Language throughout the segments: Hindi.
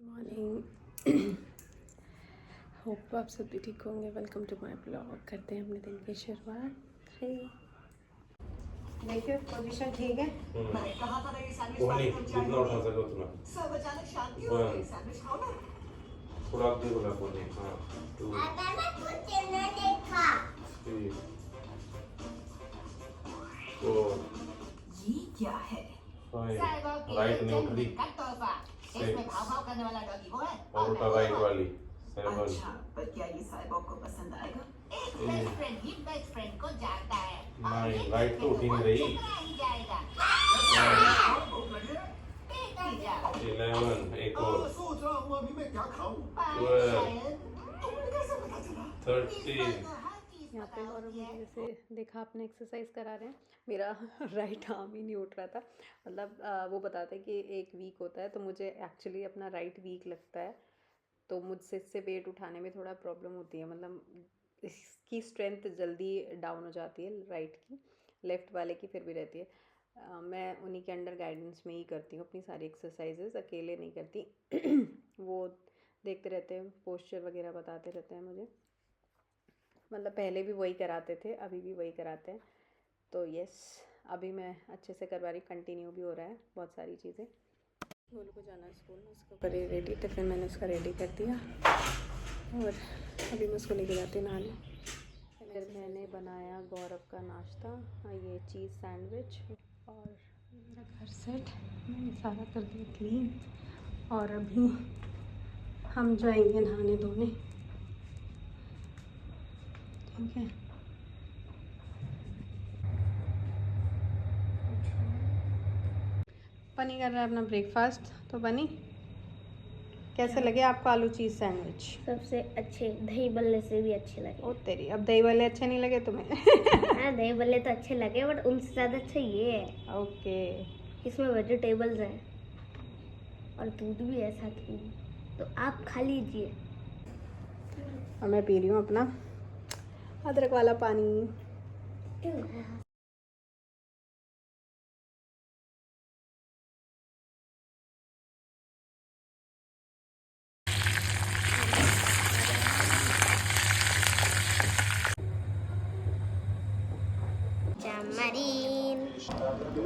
मॉर्निंग। होप आप सब भी ठीक होंगे। Welcome to my blog. करते हैं अपने दिन की शुरुआत। देखिए पोजीशन ठीक है। मैंने कहा था ना ये सैंडविच वाली तो जितना उठा सको उतना। सब अचानक शांति हो गई। सैंडविच खाओ ना। थोड़ा आगे बोला कोने। हाँ तो मैंने कुछ नहीं देखा। ठीक। तो ये क्या है? राइट नहीं उठ रही। इसमें भाव करने वाला डॉगी वो है। और उठा राइट वाली। अच्छा, पर क्या ये साइबॉग को पसंद आएगा? एक बेस्ट फ्रेंड ही बेस्ट फ्रेंड को जानता है। नहीं राइट तो उठ ही नहीं रही। ही जाएगा। 11 एक और सोच रहा हूँ अभी मैं क्या खाऊं। 13। यहाँ पे और मुझे जैसे देखा आपने एक्सरसाइज करा रहे हैं। मेरा राइट आर्म ही नहीं उठ रहा था। मतलब वो बताते हैं कि एक वीक होता है, तो मुझे एक्चुअली अपना राइट वीक लगता है। तो मुझसे इससे वेट उठाने में थोड़ा प्रॉब्लम होती है। मतलब इसकी स्ट्रेंथ जल्दी डाउन हो जाती है राइट की। लेफ़्ट वाले की फिर भी रहती है। मैं उन्हीं के अंडर गाइडेंस में ही करती हूँ अपनी सारी एक्सरसाइजेज, अकेले नहीं करती। वो देखते रहते हैं, पोस्चर वगैरह बताते रहते हैं मुझे। मतलब पहले भी वही कराते थे, अभी भी वही कराते हैं। तो यस, अभी मैं अच्छे से करवा रही, कंटिन्यू भी हो रहा है बहुत सारी चीज़ें। गोलू को जाना है स्कूल, उसको करे रेडी, टिफ़िन मैंने उसका रेडी कर दिया और अभी मैं उसको लेके जाती हूँ नहाने। फिर मैंने बनाया गौरव का नाश्ता, ये चीज़ सैंडविच, और मेरा घर सेट मैंने सारा कर दिया क्लीन। और अभी हम जाएंगे नहाने धोने, ठीक है। बनी कर रहा है अपना ब्रेकफास्ट। तो बनी, कैसे लगे आपको आलू चीज़ सैंडविच? सबसे अच्छे, दही बल्ले से भी अच्छे लगे। ओ तेरी, अब दही वाले अच्छे नहीं लगे तुम्हें? हाँ, दही बल्ले तो अच्छे लगे, बट उनसे ज़्यादा अच्छा ये है। ओके। इसमें वेजिटेबल्स हैं और दूध भी है साथ में, तो आप खा लीजिए। और मैं पी रही हूँ अपना अदरक वाला पानी।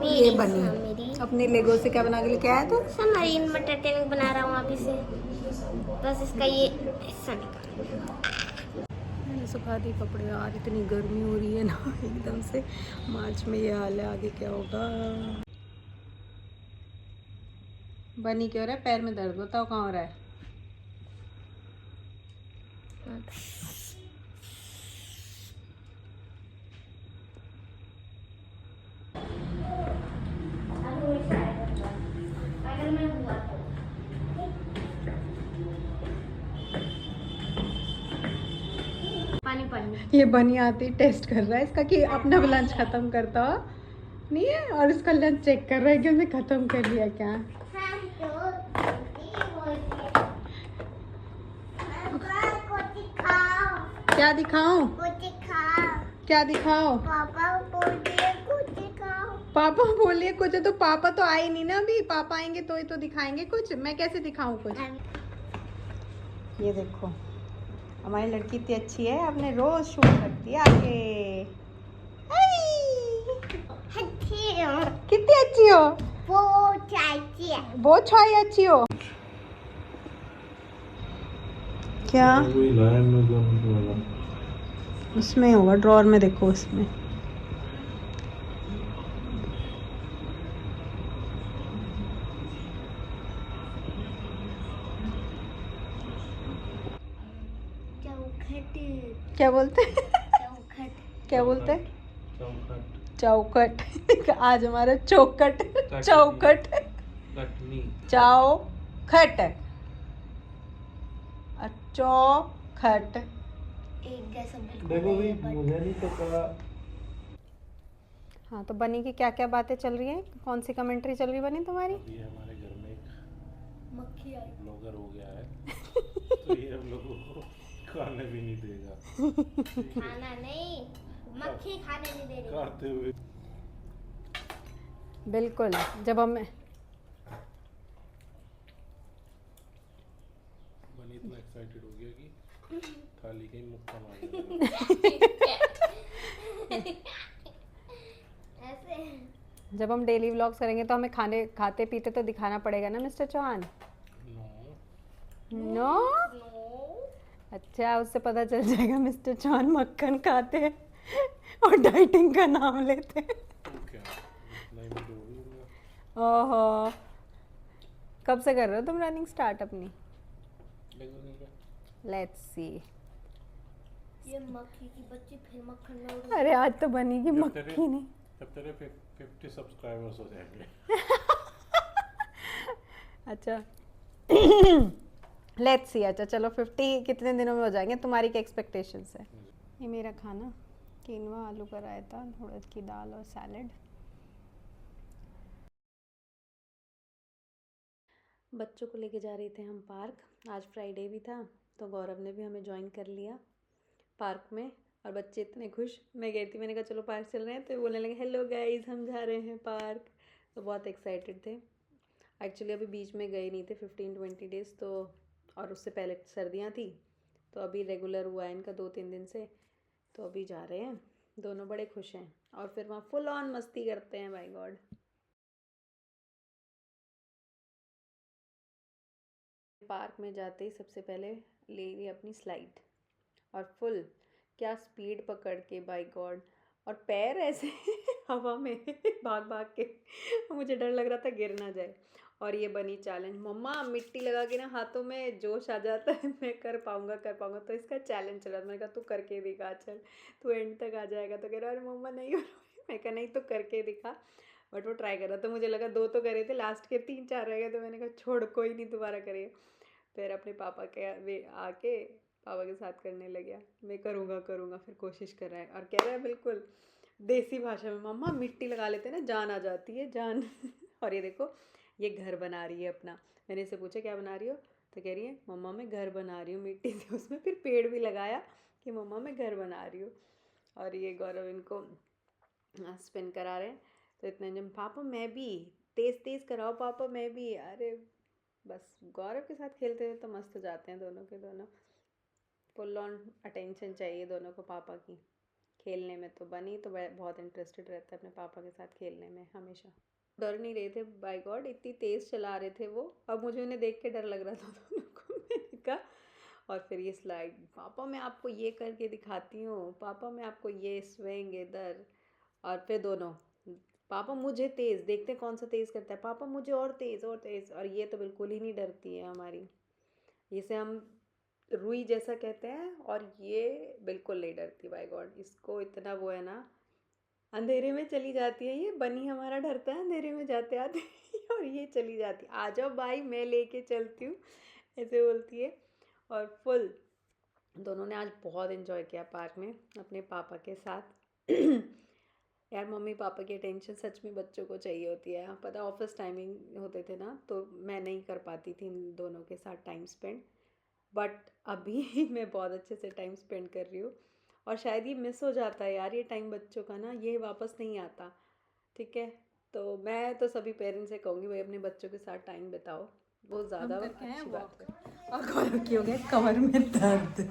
ये बनी अपने लेगो से क्या बना के लेके आया तो सबमरीन मटर टैंक बना रहा हूँ अभी से। बस इसका ये हिस्सा निकाल। मैंने सुखा दी कपड़े। यार इतनी गर्मी हो रही है ना एकदम से। मार्च में ये हाल है, आगे क्या होगा। बनी क्यों रहा है? पैर में दर्द, बताओ कहाँ हो रहा है? पानी पानी। ये बनी आती टेस्ट कर रहा है इसका कि अपना लंच खत्म करता नहीं है, और इसका लंच चेक कर रहा है कि हमने खत्म कर लिया क्या। क्या दिखाऊं? क्या दिखाओ? पापा बोलिए कुछ, तो पापा तो आए नहीं ना अभी। पापा आएंगे तो ही तो दिखाएंगे कुछ। मैं कैसे दिखाऊं कुछ? ये देखो हमारी लड़की इतनी अच्छी है, आपने रोज शूट करती है आगे। कितनी अच्छी हो? बहुत छाई अच्छी हो क्या? उसमें होगा ड्रॉर में, देखो उसमें। क्या बोलते? क्या बोलते? चौखट। आज हमारा चौखट। चौखट चौखट चौखट। देखो भी मुझे नहीं पता। हाँ, तो बनी की क्या क्या बातें चल रही हैं? कौन सी कमेंट्री चल रही बनी तुम्हारी? ये हमारे घर में एक मक्खी आई, ब्लॉगर हो गया है तो ये हम लोगों को खाने भी नहीं देगा। खाना नहीं, मक्खी खाने नहीं दे रही। खाते हुए बिल्कुल। जब हम एक्साइटेड हो गया कि थाली का ही मुक्का मारेगा। ऐसे जब हम डेली व्लॉग्स करेंगे तो हमें खाते पीते तो दिखाना पड़ेगा ना मिस्टर चौहान। नो नो अच्छा, उससे पता चल जाएगा मिस्टर चौहान मक्खन खाते हैं और डाइटिंग का नाम लेते हैं। तो क्या इतना ही मैं डूब लूँगा। ओहो, कब से कर रहे हो तुम रनिंग स्टार्ट अपनी? Let's see. ये मक्खी की बच्ची फिर मक्खन में उड़ अरे आज तो बनेगी जब मक्खी नहीं। तब तेरे 50 सब्सक्राइबर्स हो जाएंगे। अच्छा लेट्स सी। अच्छा चलो 50 कितने दिनों में हो जाएंगे? तुम्हारी क्या एक्सपेक्टेशंस है? ये मेरा खाना कीनवा आलू का रायता, उड़द की दाल और सैलेड। बच्चों को लेके जा रहे थे हम पार्क। आज फ्राइडे भी था तो गौरव ने भी हमें ज्वाइन कर लिया पार्क में। और बच्चे इतने खुश। मैं गई थी, मैंने कहा चलो पार्क चल रहे हैं, तो ये बोलने लगे हेलो गाइस हम जा रहे हैं पार्क। तो बहुत एक्साइटेड थे। एक्चुअली अभी बीच में गए नहीं थे 15-20 डेज़ तो, और उससे पहले सर्दियाँ थी, तो अभी रेगुलर हुआ है इनका 2-3 दिन से। तो अभी जा रहे हैं, दोनों बड़े खुश हैं। और फिर वहाँ फुल ऑन मस्ती करते हैं, बाय गॉड। पार्क में जाते ही सबसे पहले ले ली अपनी स्लाइड, और फुल क्या स्पीड पकड़ के, बाय गॉड। और पैर ऐसे हवा में भाग भाग के, मुझे डर लग रहा था गिर ना जाए। और ये बनी चैलेंज, मम्मा मिट्टी लगा के ना हाथों में जोश आ जाता है, मैं कर पाऊँगा। तो इसका चैलेंज चला। मैंने कहा तू करके दिखा, चल तू एंड तक आ जाएगा। तो कह रहा अरे मम्मा नहीं हो रहा। मैं कहा नहीं तो करके दिखा। बट वो ट्राई कर रहा, तो मुझे लगा 2 तो करे थे, लास्ट के 3-4 रह गए। तो मैंने कहा छोड़ कोई नहीं, दोबारा करिए। फिर अपने पापा के वे आके पापा के साथ करने लग गया। मैं करूँगा फिर कोशिश कर रहा है, और कह रहा है बिल्कुल देसी भाषा में, मम्मा मिट्टी लगा लेते ना जान आ जाती है जान। और ये देखो ये घर बना रही है अपना। मैंने इससे पूछा क्या बना रही हो, तो कह रही है मम्मा मैं घर बना रही हूँ मिट्टी से। उसमें फिर पेड़ भी लगाया कि मम्मा मैं घर बना रही हूँ। और ये गौरव इनको स्पिन करा रहे हैं। तो इतने जब पापा मैं भी तेज़ कराओ, पापा मैं भी। अरे बस गौरव के साथ खेलते हुए तो मस्त हो जाते हैं दोनों के दोनों। फुल ऑन अटेंशन चाहिए दोनों को पापा की। खेलने में तो बनी तो बहुत इंटरेस्टेड रहता है अपने पापा के साथ खेलने में हमेशा। डर नहीं रहे थे, बाय गॉड इतनी तेज़ चला रहे थे वो। अब मुझे उन्हें देख के डर लग रहा था दोनों को। मैंने कहा, और फिर ये स्लाइड, पापा मैं आपको ये करके दिखाती हूँ, पापा मैं आपको ये स्विंग इधर। और फिर दोनों, पापा मुझे तेज़, देखते कौन सा तेज़ करता है, पापा मुझे और तेज़ और तेज़। और ये तो बिल्कुल ही नहीं डरती है हमारी, इसे हम रुई जैसा कहते हैं। और ये बिल्कुल नहीं डरती, बाय गॉड इसको इतना वो है ना, अंधेरे में चली जाती है। ये बनी हमारा डरता है अंधेरे में जाते आते। और ये चली जाती, आ जाओ भाई मैं लेके चलती हूँ, ऐसे बोलती है। और फुल दोनों ने आज बहुत इन्जॉय किया पार्क में अपने पापा के साथ। यार मम्मी पापा की अटेंशन सच में बच्चों को चाहिए होती है। पता ऑफिस टाइमिंग होते थे ना, तो मैं नहीं कर पाती थी इन दोनों के साथ टाइम स्पेंड। बट अभी मैं बहुत अच्छे से टाइम स्पेंड कर रही हूँ। और शायद ये मिस हो जाता है यार, ये टाइम बच्चों का ना, ये वापस नहीं आता। ठीक है, तो मैं तो सभी पेरेंट्स से कहूँगी भाई अपने बच्चों के साथ टाइम बिताओ, वो ज़्यादा अच्छी बात है। और गौरव की हो गया कमर में दर्द।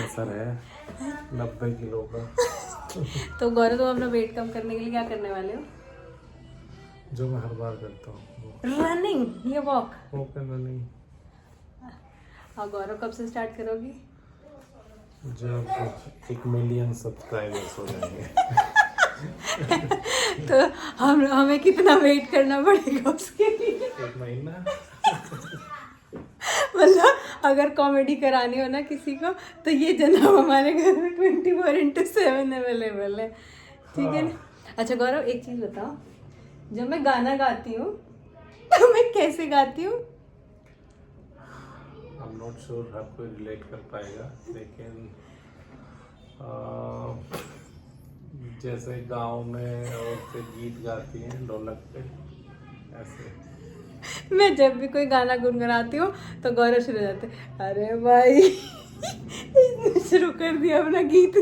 सर है 90 किलो का। तो गौरव तुम अपना वेट कम करने के लिए क्या करने वाले हो? जो मैं हर बार करता हूँ, रनिंग, ये वॉक। Open running. हाँ गौरव कब से स्टार्ट करोगी? जब 1 मिलियन सब्सक्राइबर्स हो जाएंगे। तो हमें कितना वेट करना पड़ेगा उसके लिए? 1 महीना। मतलब अगर कॉमेडी करानी हो ना किसी को, तो ये जनाब हमारे घर में 24/7 अवेलेबल है। ठीक है ना? अच्छा गौरव एक चीज़ बताओ, जब मैं गाना गाती हूँ तो मैं कैसे गाती हूँ? आई एम नॉट श्योर हर कोई रिलेट कर पाएगा, लेकिन जैसे गांव में औरतें गीत गाती हैं ढोलक पे, ऐसे। मैं जब भी कोई गाना गुनगुनाती हूँ तो गौरव शुरू हो जाते, अरे भाई इसने शुरू कर दिया अपना गीत।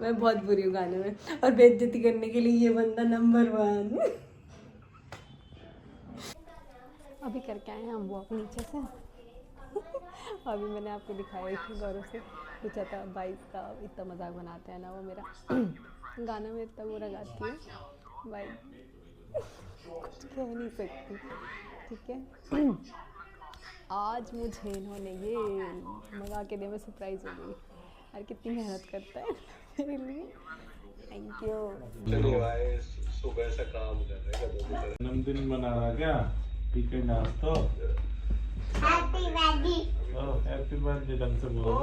मैं बहुत बुरी हूँ गाने में, और बेइज्जती करने के लिए ये बंदा नंबर 1। अभी करके आए हैं हम वॉक नीचे से, अभी मैंने आपको दिखाया कि गौरव से पूछा था भाई का इतना मजाक बनाते हैं ना वो मेरा गाना में इतना बुरा गाती है भाई कुछ कह नहीं सकती। ठीक है आज मुझे इन्होंने ये मंगा के दिया, मैं सरप्राइज हो गई। यार कितनी मेहनत करता है मेरे लिए, थैंक यू। सुबह से काम कर रहे हैं जन्मदिन मना रहा क्या? वीकेंड आज तो हैप्पी बर्थडे हैप्पी बर्थडे ढंग से बोलो।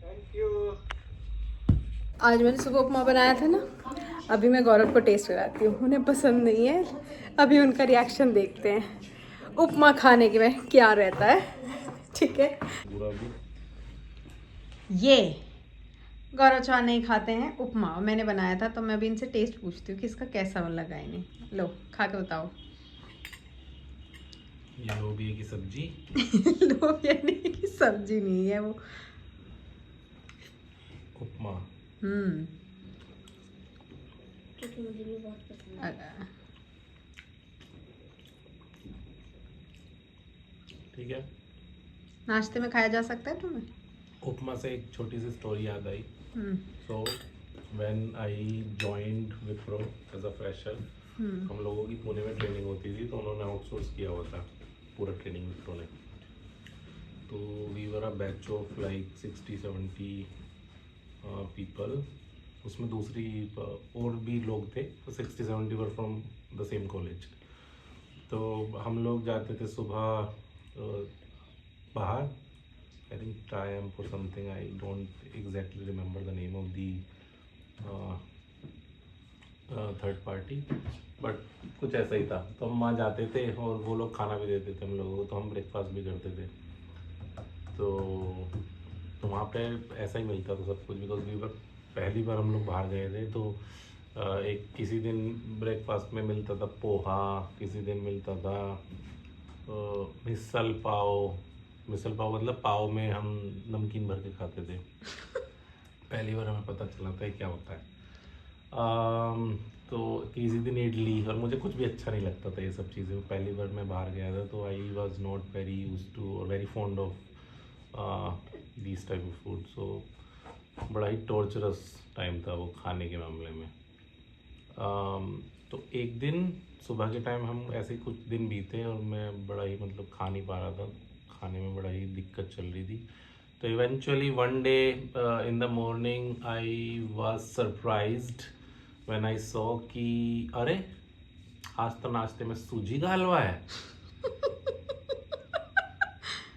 Thank you. आज मैंने सुबह उपमा बनाया था ना, अभी मैं गौरव को टेस्ट कराती हूँ, उन्हें पसंद नहीं है, अभी उनका रिएक्शन देखते हैं उपमा खाने के में क्या रहता है। ठीक है पूरा भी ये गौरव चौहान नहीं खाते हैं उपमा, मैंने बनाया था तो मैं अभी इनसे टेस्ट पूछती हूँ कि इसका कैसा लगा इन्हें। लो खा के बताओ। ये लोबिया की सब्जी। लोबिया नहीं की सब्जी नहीं है वो, उपमा। क्योंकि मुझे भी बहुत पसंद है। ठीक है नाश्ते में खाया जा सकता है तुम्हें? उपमा से एक छोटी सी स्टोरी याद आई। So when I joined Wipro as a fresher, हम लोगों की पुणे में ट्रेनिंग होती थी तो उन्होंने आउटसोर्स किया हुआ था पूरा ट्रेनिंग विप्रो ने। तो we were a batch of like 60-70 people. उसमें दूसरी और भी लोग थे, तो 60-70 were from the same college. तो हम लोग जाते थे सुबह बाहर, आई थिंक ट्रायम्फ और something, I don't exactly remember the name of the third party, but कुछ ऐसा ही था। तो हम वहाँ जाते थे और वो लोग खाना भी देते थे हम लोगों को, तो हम ब्रेकफास्ट भी करते थे। तो वहाँ पे ऐसा ही मिलता था सब कुछ, बिकॉज वी वर पहली बार हम लोग बाहर गए थे। तो एक किसी दिन ब्रेकफास्ट में मिलता था पोहा, किसी दिन मिलता था मिसल पाव। मिसल पाव मतलब पाव में हम नमकीन भर के खाते थे। पहली बार हमें पता चला था क्या होता है। तो किसी दिन इडली, और मुझे कुछ भी अच्छा नहीं लगता था ये सब चीज़ें। पहली बार मैं बाहर गया था तो I was not very used to और very fond of this type of food. So बड़ा ही टॉर्चरस टाइम था वो खाने के मामले में। तो एक दिन सुबह के टाइम हम ऐसे कुछ दिन बीते और मैं बड़ा ही मतलब खा नहीं पा रहा था, खाने में बड़ा ही दिक्कत चल रही थी। तो eventually one day in the morning I was surprised when I saw कि अरे आज तो नाश्ते में सूजी का हलवा है।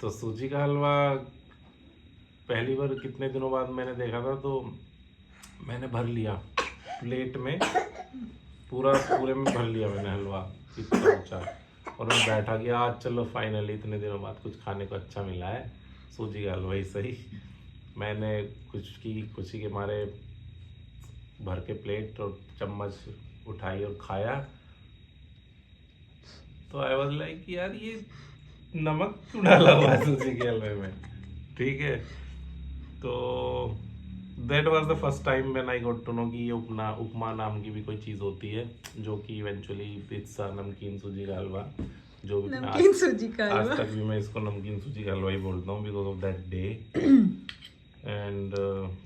तो सूजी का हलवा पहली बार कितने दिनों बाद मैंने देखा था, तो मैंने भर लिया प्लेट में, पूरे में भर लिया मैंने हलवा इतना ऊंचा। और मैं बैठा कि आज चलो फाइनली इतने दिनों बाद कुछ खाने को अच्छा मिला है, सूजी का हलवा ही सही। मैंने खुशी के मारे भर के प्लेट और चम्मच उठाई और खाया। तो आई वाज लाइक यार ये नमक क्यों डाला हुआ है सूजी के हलवे में। ठीक है, तो that was the first time when I got to know कि ये उपमा नाम की भी कोई चीज़ होती है, जो कि इवेंचुअली इट्स नमकीन सूजी का हलवा। जो भी नमकीन सूजी का आज हलवा। तक भी मैं इसको नमकीन सूजी का हलवा ही बोलता हूँ because of that day. And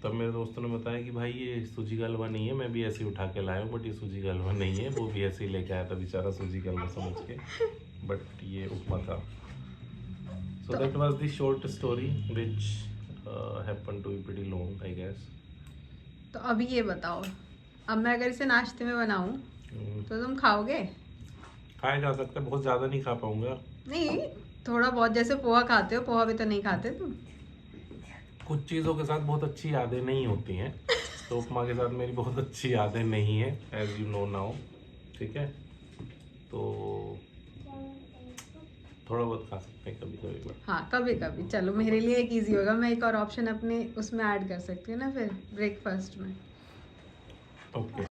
तब मेरे दोस्तों ने बताया कि भाई ये सूजी का हलवा नहीं है, मैं भी ऐसे ही उठा के लाया हूँ, बट ये सूजी का हलवा नहीं है। वो भी ऐसे ही लेके आया था बेचारा सूजी का हलवा समझ के, बट ये उपमा था। So that was the short story which happened to be pretty long I guess. तो अभी ये बताओ, अब मैं अगर इसे नाश्ते में बनाऊं तो तुम खाओगे? खाया जा सकता है, बहुत ज़्यादा नहीं खा पाऊंगा। नहीं, थोड़ा बहुत, जैसे पोहा खाते हो, पोहा भी तो नहीं खाते तुम। कुछ चीज़ों के साथ बहुत अच्छी यादें नहीं होती हैं, तो उपमा के साथ मेरी बहुत अच्छी यादें नहीं है, एज यू नो नाउ। ठीक है, तो थोड़ा बहुत खा सकते हैं कभी कभी। हाँ कभी कभी, चलो मेरे लिए एक इजी होगा, मैं एक और ऑप्शन अपने उसमें ऐड कर सकती हूँ ना फिर ब्रेकफास्ट में। ओके